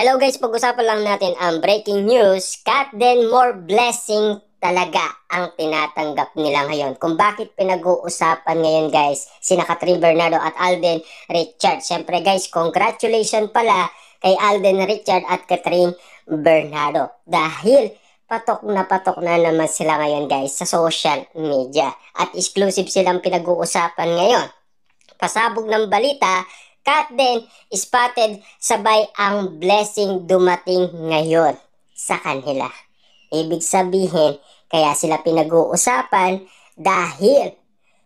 Hello guys, pag-usapan lang natin ang breaking news. Kat Denmore blessing talaga ang tinatanggap nila ngayon. Kung bakit pinag-uusapan ngayon guys, sina Catherine Bernardo at Alden Richard. Siyempre guys, congratulations pala kay Alden Richard at Catherine Bernardo. Dahil patok na naman sila ngayon guys sa social media. At exclusive silang pinag-uusapan ngayon. Pasabog ng balita, Kat din spotted sabay ang blessing dumating ngayon sa kanila. Ibig sabihin, kaya sila pinag-uusapan dahil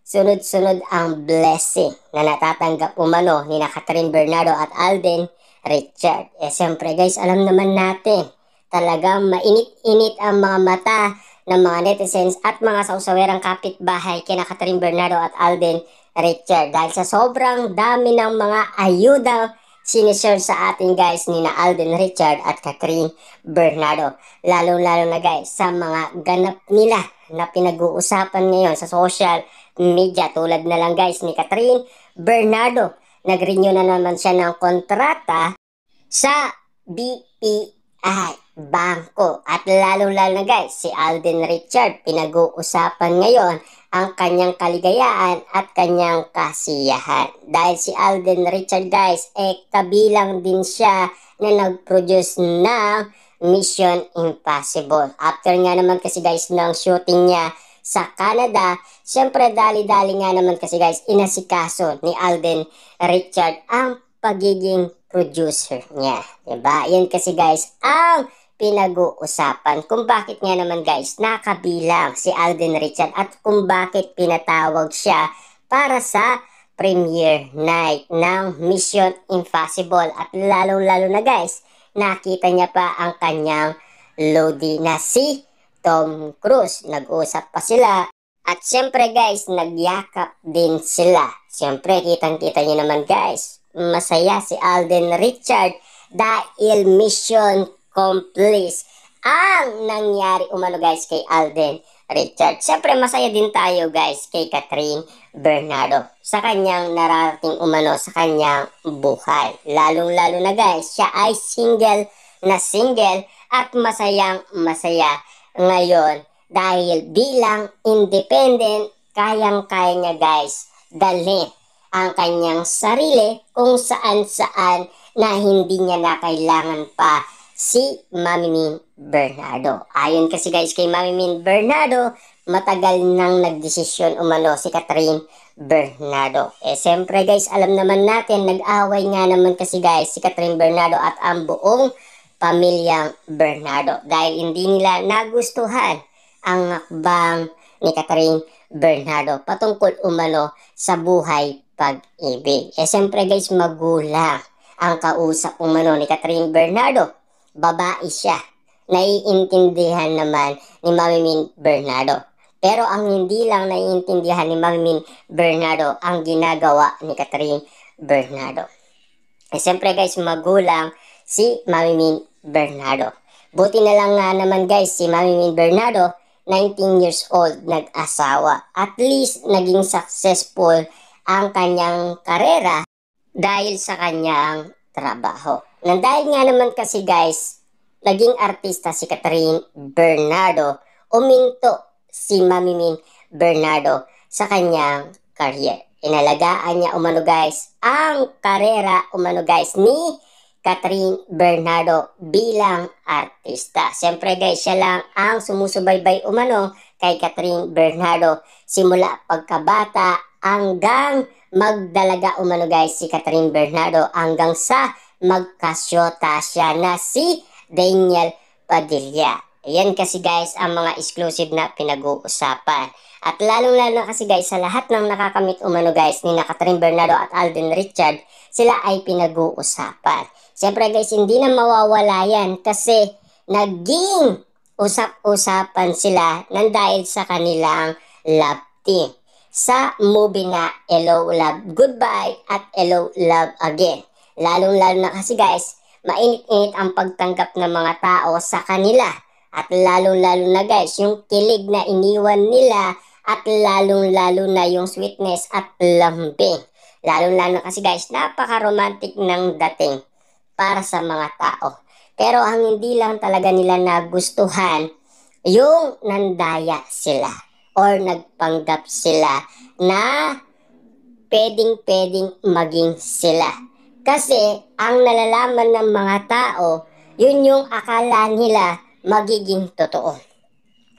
sunod-sunod ang blessing na natatanggap umano ni Catherine Bernardo at Alden Richard. Siyempre guys, alam naman natin, talagang mainit-init ang mga mata ng mga netizens at mga sausawerang kapitbahay kina Catherine Bernardo at Alden Richard dahil sa sobrang dami ng mga ayuda sinishare sa atin guys ni na Alden Richard at Catherine Bernardo, lalo na guys sa mga ganap nila na pinag-uusapan ngayon sa social media. Tulad na lang guys ni Catherine Bernardo, nag-renew na naman siya ng kontrata sa BPI Bangko. At lalo na guys, si Alden Richard, pinag-uusapan ngayon ang kanyang kaligayaan at kanyang kasiyahan. Dahil si Alden Richard guys, kabilang din siya na nag-produce ng Mission Impossible. After nga naman kasi guys ng shooting niya sa Canada, syempre dali-dali nga naman kasi guys, inasikaso ni Alden Richard ang pagiging producer niya. Diba? Yan kasi guys ang pinag-uusapan kung bakit nga naman guys nakabilang si Alden Richard at kung bakit pinatawag siya para sa premiere night ng Mission Impossible. At lalo na guys, nakita niya pa ang kanyang Lodi na si Tom Cruise. Nag-usap pa sila at syempre guys, nagyakap din sila. Syempre kitang-kita niyo naman guys, masaya si Alden Richard dahil mission complete ang nangyari umano guys kay Alden Richard. Siyempre masaya din tayo guys kay Catherine Bernardo sa kanyang narating umano sa kanyang buhay. Lalo na guys, siya ay single at masayang masaya ngayon dahil bilang independent, kayang-kaya niya guys dalhin ang kanyang sarili kung saan-saan na hindi niya na kailangan pa si Mami Min Bernardo. Ayon kasi guys kay Mami Min Bernardo, matagal nang nagdesisyon umano si Catherine Bernardo. Siyempre guys, alam naman natin, nag-away nga naman kasi guys si Catherine Bernardo at ang buong pamilyang Bernardo dahil hindi nila nagustuhan ang akbang ni Catherine Bernardo patungkol umano sa buhay pag-ibig. Siyempre guys, magulang ang kausap umano ni Catherine Bernardo. Babae siya. Naiintindihan naman ni Mami Min Bernardo. Pero ang hindi lang naiintindihan ni Mami Min Bernardo ang ginagawa ni Catherine Bernardo. Siyempre guys, magulang si Mami Min Bernardo. Buti na lang nga naman guys, si Mami Min Bernardo, 19 years old, nag-asawa. At least naging successful ang kanyang karera dahil sa kanyang trabaho. Dahil nga naman kasi guys, naging artista si Catherine Bernardo, uminto si Mami Min Bernardo sa kanyang career. Inalagaan niya umano guys ang karera umano guys ni Catherine Bernardo bilang artista. Siyempre guys, siya lang ang sumusubaybay umano kay Catherine Bernardo simula pagkabata hanggang magdalaga umano guys si Catherine Bernardo hanggang sa magkasyota siya na si Daniel Padilla. Ayan kasi guys ang mga exclusive na pinag-uusapan. At lalong-lalo kasi guys sa lahat ng nakakamit umano guys ni Catherine Bernardo at Alden Richard, sila ay pinag-uusapan. Siyempre guys, hindi na mawawala yan kasi naging usap-usapan sila nang dahil sa kanilang love team sa movie na Hello Love Goodbye at Hello Love Again. Lalo na kasi guys, mainit-init ang pagtanggap ng mga tao sa kanila. At lalo na guys, yung kilig na iniwan nila at lalo na yung sweetness at lambing. Lalo na kasi guys, napaka-romantic ng dating para sa mga tao. Pero ang hindi lang talaga nila nagustuhan, yung nandaya sila or nagpanggap sila na pwedeng-pwedeng maging sila. Kasi ang nalalaman ng mga tao, yun yung akala nila magiging totoo.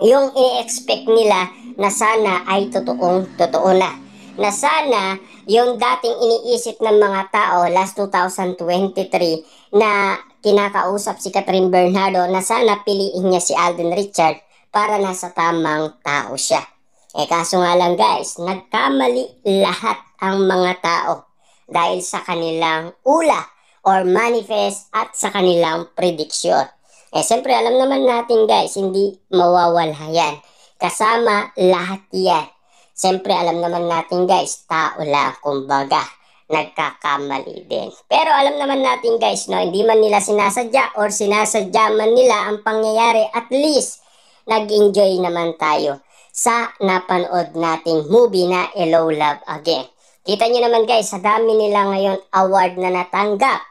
Yung i-expect nila na sana ay totoong totoo na. Na sana yung dating iniisip ng mga tao last 2023 na kinakausap si Catherine Bernardo na sana piliin niya si Alden Richard para nasa tamang tao siya. Kaso nga lang guys, nagkamali lahat ang mga tao dahil sa kanilang ula or manifest at sa kanilang prediction. Siyempre alam naman natin guys, hindi mawawala yan. Kasama lahat yan. Siyempre alam naman natin guys, tao lang, kumbaga, nagkakamali din. Pero alam naman natin guys, no, hindi man nila sinasadya or sinasadya man nila ang pangyayari, at least, nag-enjoy naman tayo sa napanood nating movie na Hello Love Again. Kita nyo naman guys, sa dami nila ngayon award na natanggap.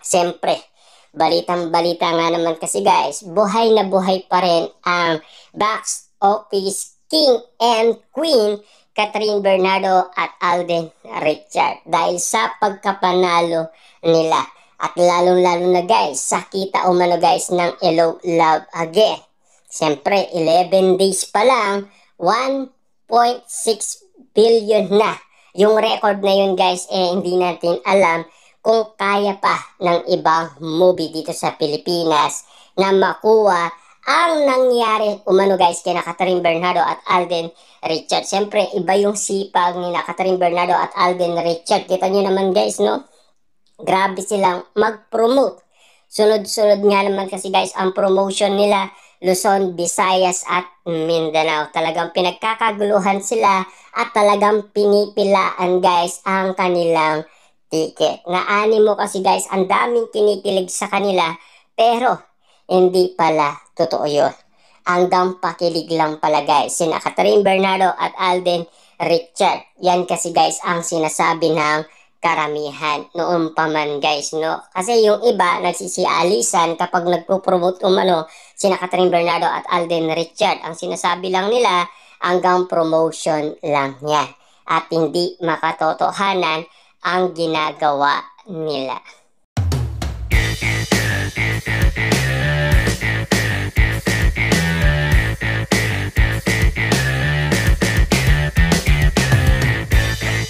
Siyempre, balitang-balita nga naman kasi guys, buhay na buhay pa rin ang box office king and queen Catherine Bernardo at Alden Richard dahil sa pagkapanalo nila. At lalong-lalo na guys, sa kita umano guys ng Hello Love Again. Siyempre, 11 days pa lang, 1.6 billion na. Yung record na yun guys, hindi natin alam kung kaya pa ng ibang movie dito sa Pilipinas na makuha ang nangyari umano guys kina Catherine Bernardo at Alden Richard. Siyempre, iba yung sipag ni Catherine Bernardo at Alden Richard. Kita nyo naman guys, no? Grabe silang mag-promote. Sunod-sunod nga naman kasi guys ang promotion nila, Luzon, Visayas at Mindanao. Talagang pinagkakaguluhan sila at talagang pinipilaan guys ang kanilang ticket. Naanimo kasi guys, ang daming kinikilig sa kanila, pero hindi pala totoo yun. Hanggang pakilig lang pala guys, sina Catherine Bernardo at Alden Richard. Yan kasi guys ang sinasabi ng karamihan noon pa man guys, no? Kasi yung iba nagsisialisan kapag nagpo-promote umano sina Catherine Bernardo at Alden Richard. Ang sinasabi lang nila hanggang promotion lang yan at hindi makatotohanan ang ginagawa nila.